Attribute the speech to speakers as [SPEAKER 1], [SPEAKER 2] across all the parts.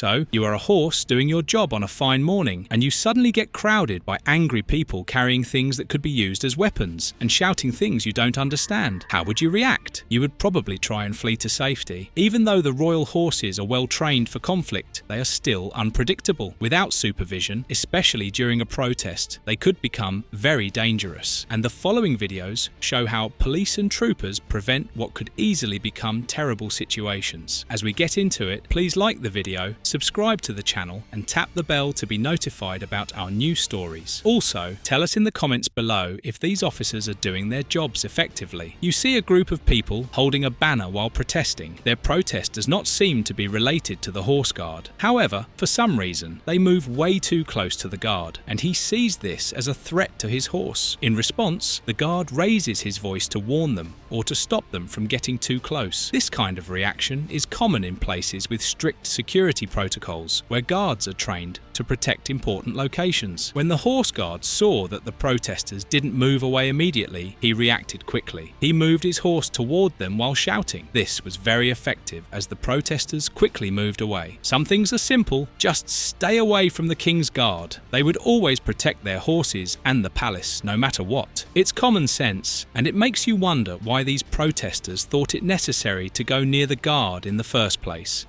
[SPEAKER 1] So, you are a horse doing your job on a fine morning, and you suddenly get crowded by angry people carrying things that could be used as weapons and shouting things you don't understand. How would you react? You would probably try and flee to safety. Even though the royal horses are well trained for conflict, they are still unpredictable. Without supervision, especially during a protest, they could become very dangerous. And the following videos show how police and troopers prevent what could easily become terrible situations. As we get into it, please like the video, subscribe to the channel, and tap the bell to be notified about our new stories. Also, tell us in the comments below if these officers are doing their jobs effectively. You see a group of people holding a banner while protesting. Their protest does not seem to be related to the horse guard. However, for some reason, they move way too close to the guard, and he sees this as a threat to his horse. In response, the guard raises his voice to warn them or to stop them from getting too close. This kind of reaction is common in places with strict security protocols, where guards are trained to protect important locations. When the horse guard saw that the protesters didn't move away immediately, he reacted quickly. He moved his horse toward them while shouting. This was very effective as the protesters quickly moved away. Some things are simple, just stay away from the king's guard. They would always protect their horses and the palace, no matter what. It's common sense, and it makes you wonder why these protesters thought it necessary to go near the guard in the first place.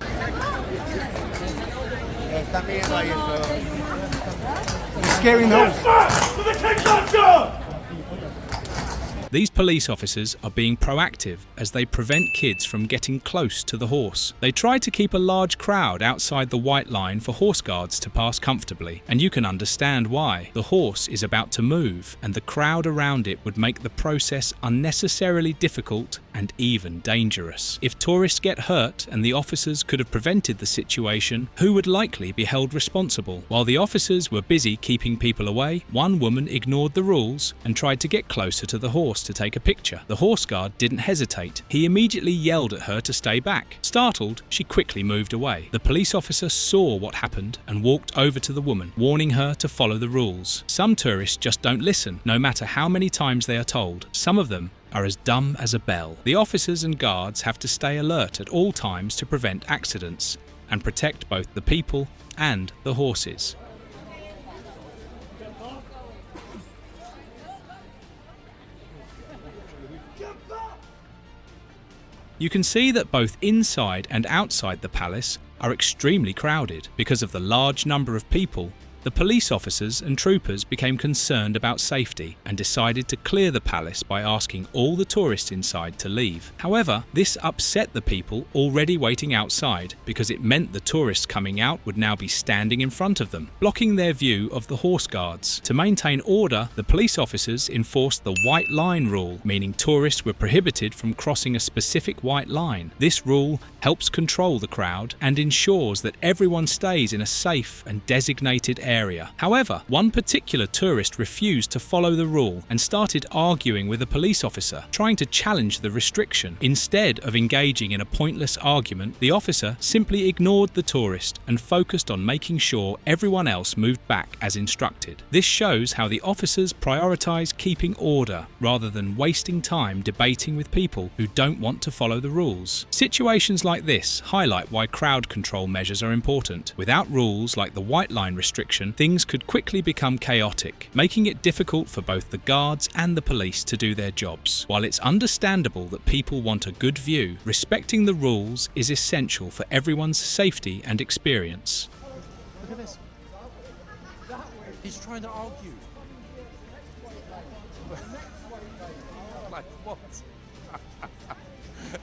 [SPEAKER 2] Scaring those.
[SPEAKER 1] These police officers are being proactive as they prevent kids from getting close to the horse. They try to keep a large crowd outside the white line for horse guards to pass comfortably, and you can understand why. The horse is about to move, and the crowd around it would make the process unnecessarily difficult and even dangerous. If tourists get hurt and the officers could have prevented the situation, who would likely be held responsible? While the officers were busy keeping people away, one woman ignored the rules and tried to get closer to the horse to take a picture. The horse guard didn't hesitate. He immediately yelled at her to stay back. Startled, she quickly moved away. The police officer saw what happened and walked over to the woman, warning her to follow the rules. Some tourists just don't listen, no matter how many times they are told. Some of them are as dumb as a bell. The officers and guards have to stay alert at all times to prevent accidents and protect both the people and the horses. You can see that both inside and outside the palace are extremely crowded. Because of the large number of people, the police officers and troopers became concerned about safety and decided to clear the palace by asking all the tourists inside to leave. However, this upset the people already waiting outside because it meant the tourists coming out would now be standing in front of them, blocking their view of the horse guards. To maintain order, the police officers enforced the white line rule, meaning tourists were prohibited from crossing a specific white line. This rule helps control the crowd and ensures that everyone stays in a safe and designated area. However, one particular tourist refused to follow the rule and started arguing with a police officer, trying to challenge the restriction. Instead of engaging in a pointless argument, the officer simply ignored the tourist and focused on making sure everyone else moved back as instructed. This shows how the officers prioritize keeping order rather than wasting time debating with people who don't want to follow the rules. Situations like this highlight why crowd control measures are important. Without rules like the white line restriction, things could quickly become chaotic, making it difficult for both the guards and the police to do their jobs. While it's understandable that people want a good view, respecting the rules is essential for everyone's safety and experience.
[SPEAKER 3] Look at this. He's trying to argue. Like what?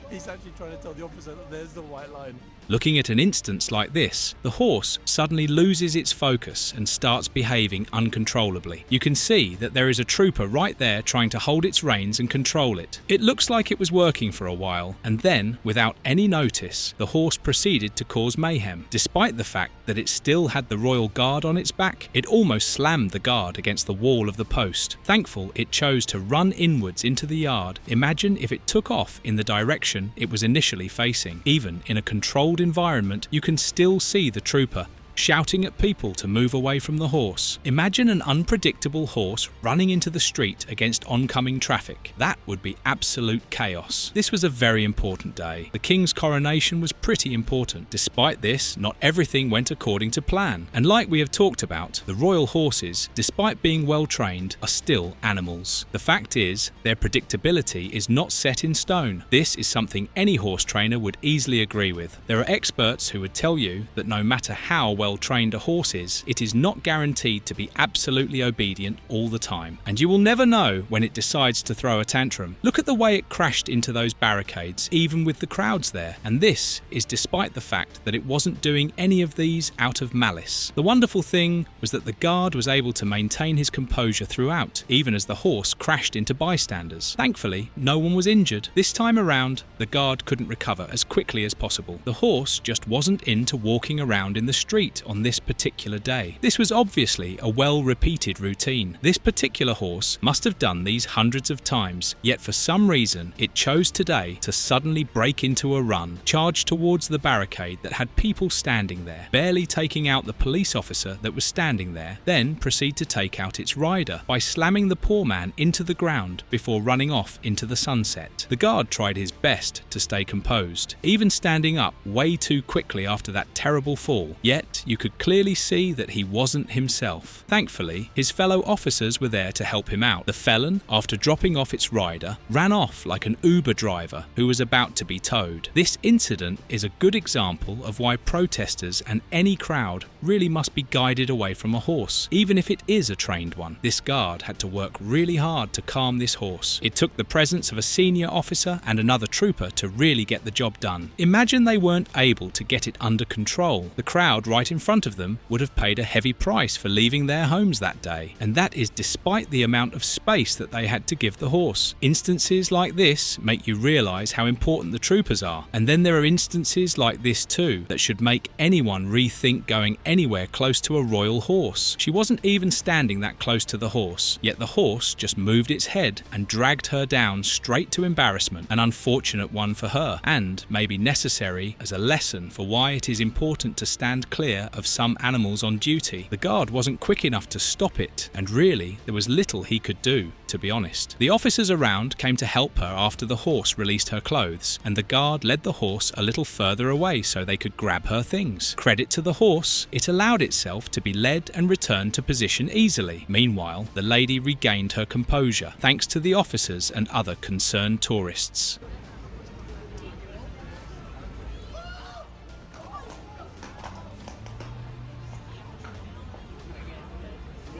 [SPEAKER 3] He's actually trying to tell the officer that there's the white line.
[SPEAKER 1] Looking at an instance like this, the horse suddenly loses its focus and starts behaving uncontrollably. You can see that there is a trooper right there trying to hold its reins and control it. It looks like it was working for a while, and then, without any notice, the horse proceeded to cause mayhem. Despite the fact that it still had the royal guard on its back, it almost slammed the guard against the wall of the post. Thankful it chose to run inwards into the yard. Imagine if it took off in the direction it was initially facing. Even in a controlled environment, you can still see the trooper shouting at people to move away from the horse. Imagine an unpredictable horse running into the street against oncoming traffic. That would be absolute chaos. This was a very important day. The king's coronation was pretty important. Despite this, not everything went according to plan. And like we have talked about, the royal horses, despite being well trained, are still animals. The fact is, their predictability is not set in stone. This is something any horse trainer would easily agree with. There are experts who would tell you that no matter how well trained a horse is, it is not guaranteed to be absolutely obedient all the time. And you will never know when it decides to throw a tantrum. Look at the way it crashed into those barricades, even with the crowds there. And this is despite the fact that it wasn't doing any of these out of malice. The wonderful thing was that the guard was able to maintain his composure throughout, even as the horse crashed into bystanders. Thankfully, no one was injured. This time around, the guard couldn't recover as quickly as possible. The horse just wasn't into walking around in the street on this particular day. This was obviously a well-repeated routine. This particular horse must have done these hundreds of times, yet for some reason it chose today to suddenly break into a run, charge towards the barricade that had people standing there, barely taking out the police officer that was standing there, then proceed to take out its rider by slamming the poor man into the ground before running off into the sunset. The guard tried his best to stay composed, even standing up way too quickly after that terrible fall, yet you could clearly see that he wasn't himself. Thankfully, his fellow officers were there to help him out. The felon, after dropping off its rider, ran off like an Uber driver who was about to be towed. This incident is a good example of why protesters and any crowd really must be guided away from a horse, even if it is a trained one. This guard had to work really hard to calm this horse. It took the presence of a senior officer and another trooper to really get the job done. Imagine they weren't able to get it under control. The crowd right in front of them would have paid a heavy price for leaving their homes that day, and that is despite the amount of space that they had to give the horse. Instances like this make you realise how important the troopers are, and then there are instances like this too that should make anyone rethink going anywhere close to a royal horse. She wasn't even standing that close to the horse, yet the horse just moved its head and dragged her down straight to embarrassment, an unfortunate one for her, and maybe necessary as a lesson for why it is important to stand clear of some animals on duty. The guard wasn't quick enough to stop it, and really there was little he could do, to be honest. The officers around came to help her after the horse released her clothes, and the guard led the horse a little further away so they could grab her things. Credit to the horse, it allowed itself to be led and returned to position easily. Meanwhile, the lady regained her composure, thanks to the officers and other concerned tourists.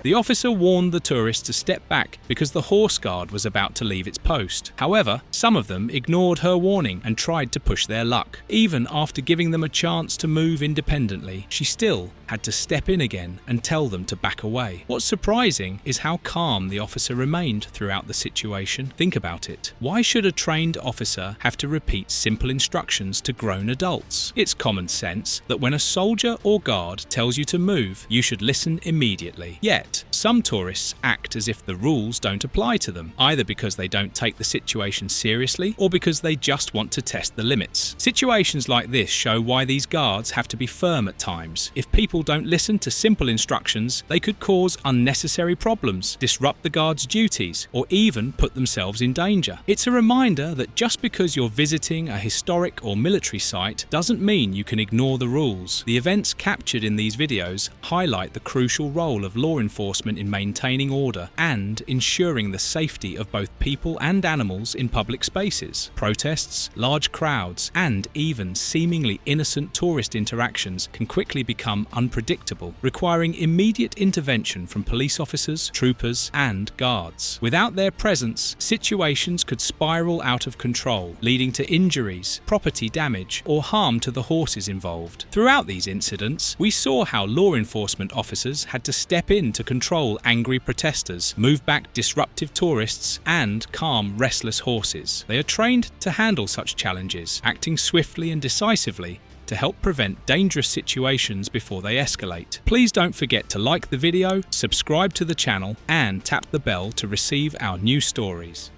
[SPEAKER 1] The officer warned the tourists to step back because the horse guard was about to leave its post. However, some of them ignored her warning and tried to push their luck. Even after giving them a chance to move independently, she still had to step in again and tell them to back away. What's surprising is how calm the officer remained throughout the situation. Think about it. Why should a trained officer have to repeat simple instructions to grown adults? It's common sense that when a soldier or guard tells you to move, you should listen immediately. Yet, some tourists act as if the rules don't apply to them, either because they don't take the situation seriously or because they just want to test the limits. Situations like this show why these guards have to be firm at times. If people don't listen to simple instructions, they could cause unnecessary problems, disrupt the guards' duties, or even put themselves in danger. It's a reminder that just because you're visiting a historic or military site doesn't mean you can ignore the rules. The events captured in these videos highlight the crucial role of law enforcement in maintaining order and ensuring the safety of both people and animals in public spaces. Protests, large crowds, and even seemingly innocent tourist interactions can quickly become unpredictable, requiring immediate intervention from police officers, troopers, and guards. Without their presence, situations could spiral out of control, leading to injuries, property damage, or harm to the horses involved. Throughout these incidents, we saw how law enforcement officers had to step in to control angry protesters, move back disruptive tourists, and calm restless horses. They are trained to handle such challenges, acting swiftly and decisively to help prevent dangerous situations before they escalate. Please don't forget to like the video, subscribe to the channel, and tap the bell to receive our new stories.